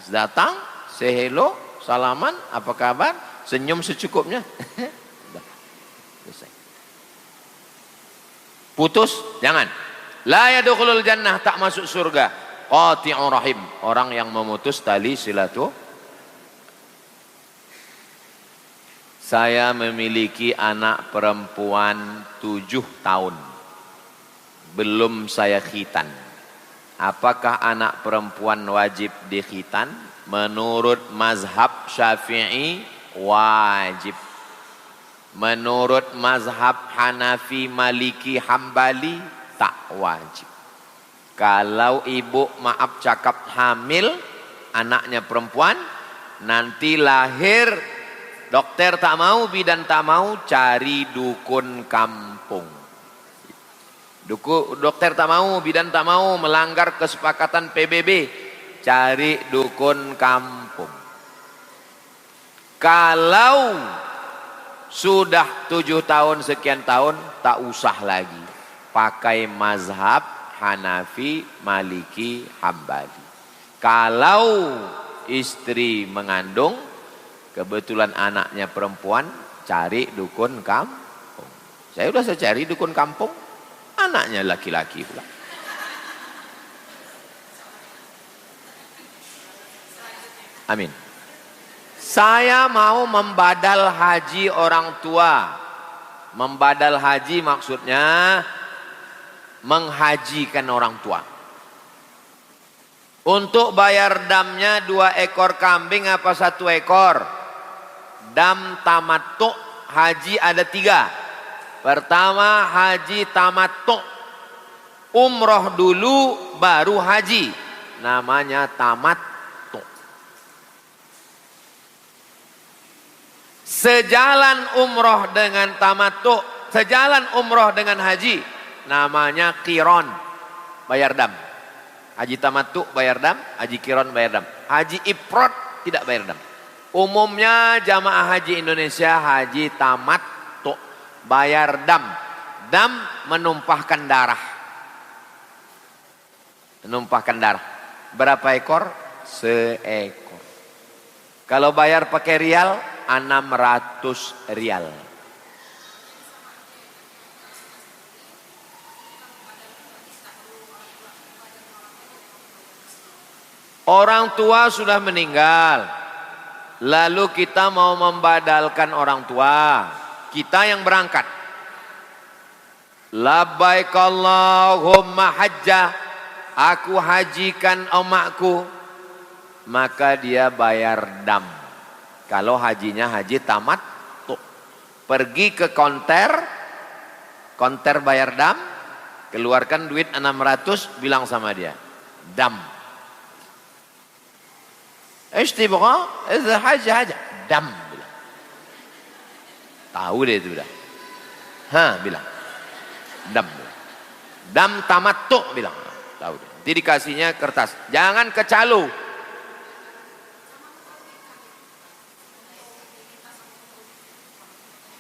Datang, say hello, salaman, apa kabar, senyum secukupnya. Selesai. Putus, jangan. La yadkhulul jannah, tak masuk surga. Qati'ur rahim, orang yang memutus tali silaturahim. Saya memiliki anak perempuan 7 tahun. Belum saya khitan. Apakah anak perempuan wajib dikhitan? Menurut mazhab Syafi'i wajib. Menurut mazhab Hanafi, Maliki, Hambali tak wajib. Kalau ibu maaf cakap hamil anaknya perempuan, nanti lahir dokter tak mau, bidan tak mau, cari dukun kampung. Dokter tak mau, bidan tak mau, melanggar kesepakatan PBB, cari dukun kampung. Kalau sudah 7 tahun, sekian tahun, tak usah lagi. Pakai mazhab Hanafi, Maliki, Hambali. Kalau istri mengandung, kebetulan anaknya perempuan, cari dukun kampung. Saya cari dukun kampung, anaknya laki-laki pula. Amin. Saya mau membadal haji orang tua. Membadal haji maksudnya menghajikan orang tua. Untuk bayar damnya 2 ekor kambing apa 1 ekor? Dam tamattu, haji ada 3. Pertama haji tamattu, umroh dulu baru haji, namanya tamattu. Sejalan umroh dengan tamattu, sejalan umroh dengan haji, namanya qiron, bayar dam. Haji tamattu bayar dam, haji qiron bayar dam. Haji ifrad tidak bayar dam. Umumnya jamaah haji Indonesia haji tamattu, bayar dam. Dam menumpahkan darah. Menumpahkan darah. Berapa ekor? Seekor. Kalau bayar pakai rial, 600 rial. Orang tua sudah meninggal. Lalu kita mau membadalkan orang tua, kita yang berangkat. Labbaik Allahumma hajjah, aku hajikan omakku. Maka dia bayar dam. Kalau hajinya haji tamattu, pergi ke konter bayar dam, keluarkan duit 600, bilang sama dia, dam. Istibqa, haja, dam, bilang. Tahu dia itu bilang. Bilang. Dam. Dam tamattu, bilang. Tahu dia. Nanti dikasihnya kertas. Jangan kecalu.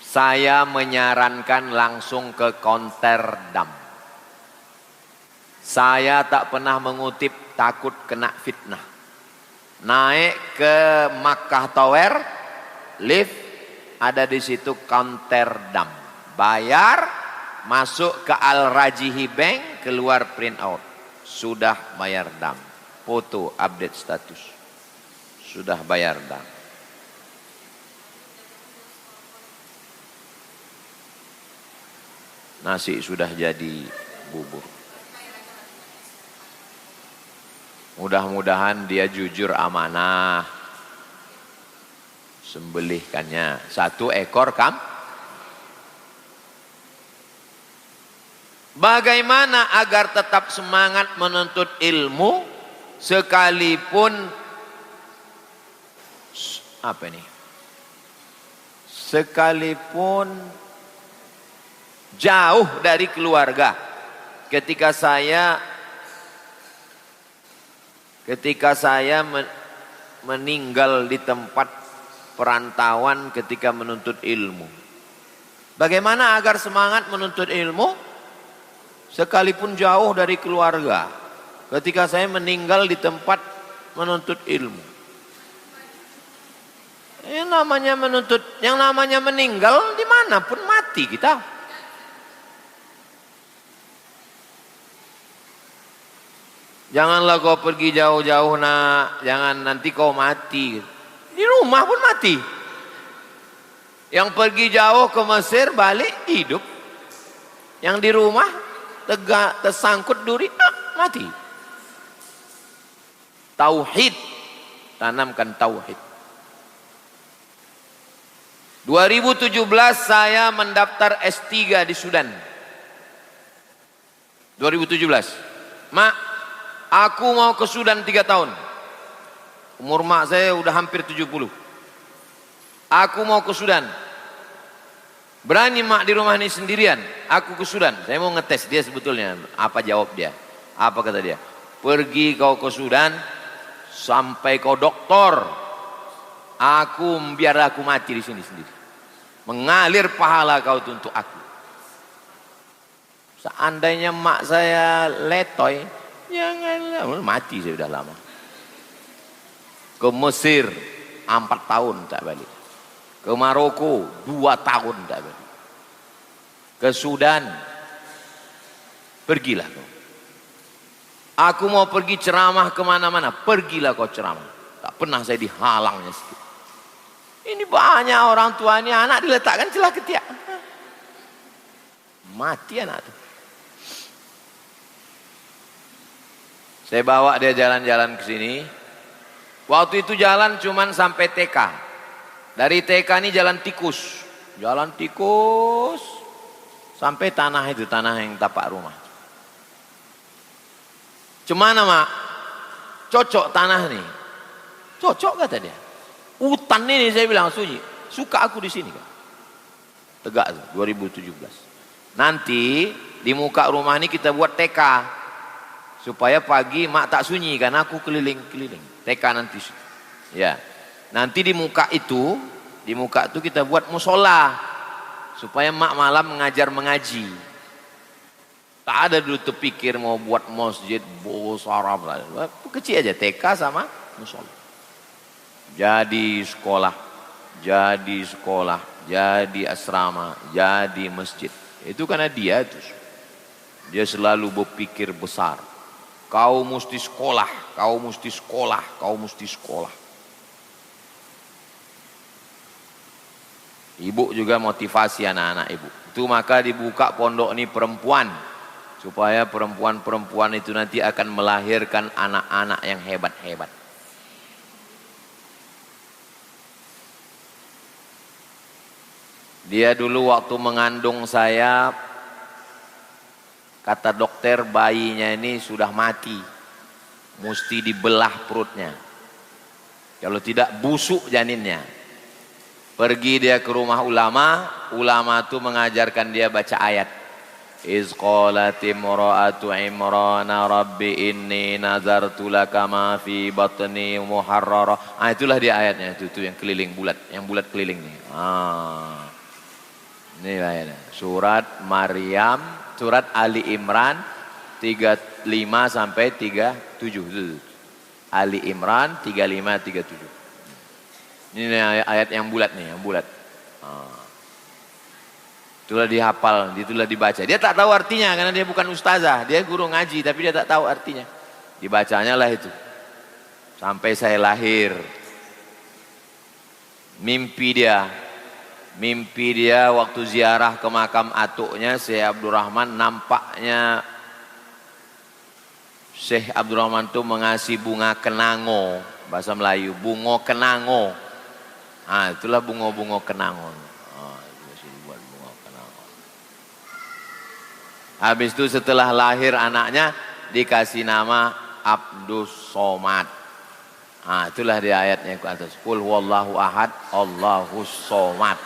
Saya menyarankan langsung ke konter dam. Saya tak pernah mengutip, takut kena fitnah. Naik ke Makkah Tower, lift, ada di situ konter dam. Bayar, masuk ke Al-Rajihi Bank, keluar print out. Sudah bayar dam. Foto update status. Sudah bayar dam. Nasi sudah jadi bubur. Mudah-mudahan dia jujur amanah. Sembelihkannya 1 ekor Bagaimana agar tetap semangat menuntut ilmu sekalipun sekalipun jauh dari keluarga. Ketika saya meninggal di tempat perantauan ketika menuntut ilmu. Bagaimana agar semangat menuntut ilmu? Sekalipun jauh dari keluarga, ketika saya meninggal di tempat menuntut ilmu. Yang namanya meninggal dimanapun mati kita. Janganlah kau pergi jauh-jauh nak, jangan nanti kau mati. Di rumah pun mati. Yang pergi jauh ke Mesir balik hidup. Yang di rumah tersangkut duri, mati. Tauhid, tanamkan tauhid. 2017 saya mendaftar S3 di Sudan. 2017. Mak, aku mau ke Sudan 3 tahun. Umur mak saya udah hampir 70. Aku mau ke Sudan. Berani mak di rumah ini sendirian. Aku ke Sudan. Saya mau ngetes dia sebetulnya. Apa jawab dia? Apa kata dia? Pergi kau ke Sudan sampai kau doktor. Biar aku mati di sini sendiri. Mengalir pahala kau untuk aku. Seandainya mak saya letoy, janganlah, mati saya sudah lama. Ke Mesir 4 tahun tak balik. Ke Maroko 2 tahun tak balik. Ke Sudan, pergilah kau. Aku mau pergi ceramah kemana-mana, pergilah kau ceramah. Tak pernah saya dihalangnya sedikit. Ini banyak orang tua ini anak diletakkan celah ketiak. Mati anak itu. Saya bawa dia jalan-jalan ke sini. Waktu itu jalan cuman sampai TK. Dari TK ini jalan tikus. Jalan tikus sampai tanah itu, tanah yang tapak rumah. Cemana mak? Cocok tanah nih. Cocok kata dia. Hutan ini saya bilang sunyi. Suka aku di sini kan. Tegak tuh 2017. Nanti di muka rumah ini kita buat TK. Supaya pagi mak tak sunyi karena aku keliling-keliling. TK nanti. Ya. Nanti di muka itu kita buat musola. Supaya mak malam mengaji. Tak ada dulu terpikir mau buat masjid besar apa. Kecil aja TK sama musola. Jadi sekolah, jadi asrama, jadi masjid. Itu karena dia selalu berpikir besar. Kau mesti sekolah, kau mesti sekolah, kau mesti sekolah. Ibu juga motivasi anak-anak ibu. Itu maka dibuka pondok ini perempuan. Supaya perempuan-perempuan itu nanti akan melahirkan anak-anak yang hebat-hebat. Dia dulu waktu mengandung saya, kata dokter bayinya ini sudah mati. Mesti dibelah perutnya. Kalau tidak busuk janinnya. Pergi dia ke rumah ulama. Ulama itu mengajarkan dia baca ayat. Iz qalat imra'atu Imrana rabbi inni nazartu laka ma fi batni muharrara. Itulah dia ayatnya. Itu yang keliling bulat. Yang bulat keliling nih. Ini ayatnya. Surat Maryam, surat Ali Imran 35 sampai 37. Ali Imran 35 37. Ini ayat yang bulat nih, yang bulat. Itulah dihafal, itulah dibaca. Dia tak tahu artinya karena dia bukan ustazah, dia guru ngaji tapi dia tak tahu artinya. Dibacanya lah itu. Sampai saya lahir. Mimpi dia waktu ziarah ke makam atuknya Syekh Abdurrahman, nampaknya Syekh Abdurrahman itu mengasih bunga kenango, bahasa Melayu, bunga kenango. Itulah bunga-bunga kenango. Buat bunga kenango. Habis itu setelah lahir anaknya dikasih nama Abdus Somad. Itulah di ayatnya ke atas. Qul huwallahu ahad, Allahus somad.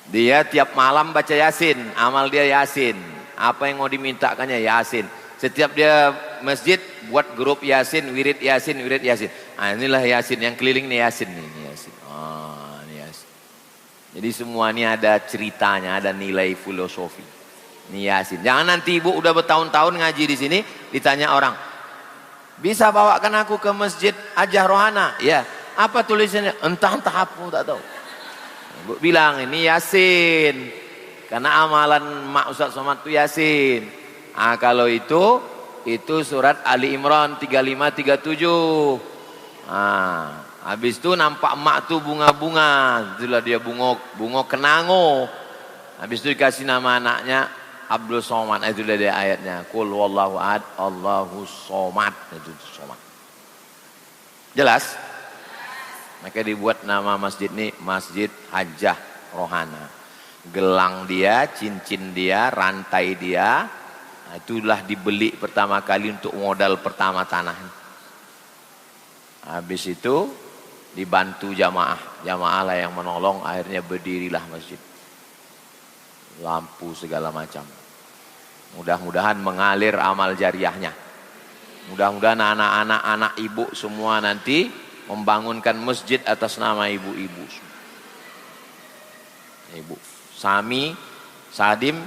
Dia tiap malam baca Yasin, amal dia Yasin. Apa yang mau dimintakannya Yasin. Setiap dia masjid buat grup Yasin, wirid Yasin, wirid Yasin. Nah, inilah Yasin, yang keliling nih Yasin nih, ini Yasin. Oh, ini Yasin. Jadi semua ini ada ceritanya, ada nilai filosofi. Ini Yasin. Jangan nanti ibu udah bertahun-tahun ngaji di sini, ditanya orang, bisa bawakan aku ke masjid Hajah Rohana? Ya. Apa tulisannya? Entah apa, tak tahu. Ibu bilang ini Yasin, karena amalan Mak Ustaz Somad itu Yasin. Ah, kalau itu surat Ali Imran 35-37. Ah, habis itu nampak emak tuh bunga-bunga, itulah dia bunga kenango. Habis itu dikasih nama anaknya Abdul Somad, itulah dia ayatnya. Qul wallahu ahad, Allahus somad, itu somad. Jelas? Maka dibuat nama masjid ini Masjid Hajah Rohana. Gelang dia, cincin dia, rantai dia, itulah dibeli pertama kali untuk modal pertama tanah. Habis itu dibantu jamaah lah yang menolong, akhirnya berdirilah masjid. Lampu segala macam. Mudah-mudahan mengalir amal jariahnya. Mudah-mudahan anak-anak ibu semua nanti membangunkan masjid atas nama ibu-ibu. Ibu Sami, Sadim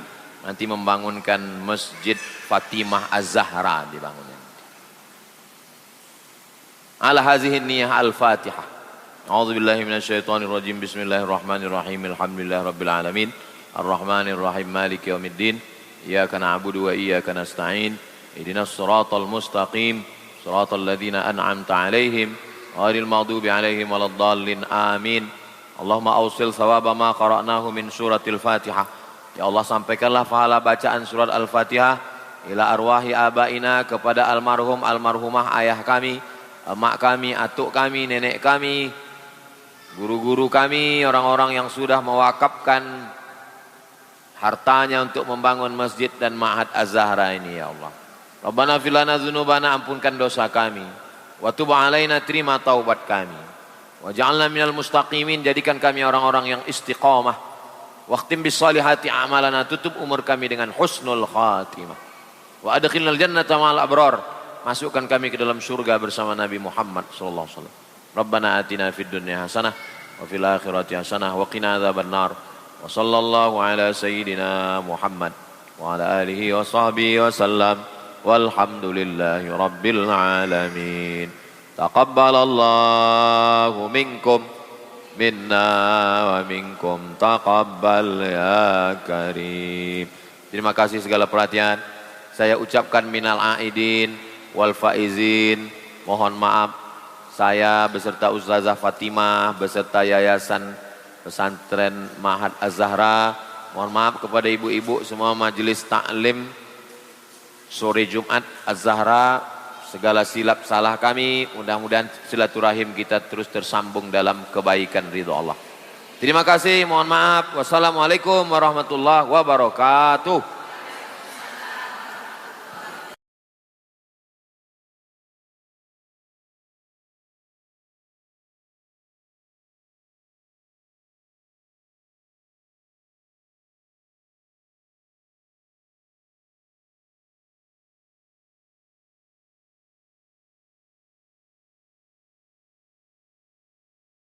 nanti membangunkan Masjid Fatimah Az-Zahra dibangunnya. Ala hazihi niyah al-Fatihah. A'udzubillahi minasyaitonirrajim. Bismillahirrahmanirrahim. Alhamdulillahirabbil alamin. Arrahmanirrahim. Maliki yaumiddin. Iyyaka na'budu wa iyyaka nasta'in. Ihdinas siratal mustaqim. Siratal ladzina an'amta 'alaihim ghairil maghdubi 'alaihim waladdallin. Amin. Allahumma awsil thawaba ma qara'nahu min suratil Fatihah. Ya Allah, sampaikanlah pahala bacaan surat Al-Fatihah ila arwahi abaina, kepada almarhum almarhumah ayah kami, emak kami, atuk kami, nenek kami, guru-guru kami, orang-orang yang sudah mewakafkan hartanya untuk membangun masjid dan ma'had Az-Zahra ini, ya Allah. Rabbana fil lana dzunubana, ampunkan dosa kami. Wa tub alaina, terima taubat kami. Wa ja'alna minal mustaqimin, jadikan kami orang-orang yang istiqamah. Waqtim bis salihati amalana, tutup umur kami dengan husnul khatimah. Wa adkhilnal jannata ma'al abrar, masukkan kami ke dalam surga bersama Nabi Muhammad sallallahu alaihi wasallam. Rabbana atina fid dunya hasanah wa fil akhirati hasanah wa qina adzabannar. Wa sallallahu ala sayyidina Muhammad wa ala alihi wa sahbihi wa sallam. Walhamdulillahi rabbil alamin. Taqabbalallahu minkum minna wa minkum taqabbal ya karim. Terima kasih segala perhatian. Saya ucapkan minal aidin wal faizin, mohon maaf saya beserta Ustazah Fatimah beserta Yayasan Pesantren Ma'had Az-Zahra. Mohon maaf kepada ibu-ibu semua majelis taklim sore Jumat Az-Zahra, segala silap salah kami, mudah-mudahan silaturahim kita terus tersambung dalam kebaikan ridho Allah. Terima kasih, mohon maaf. Wassalamualaikum warahmatullahi wabarakatuh.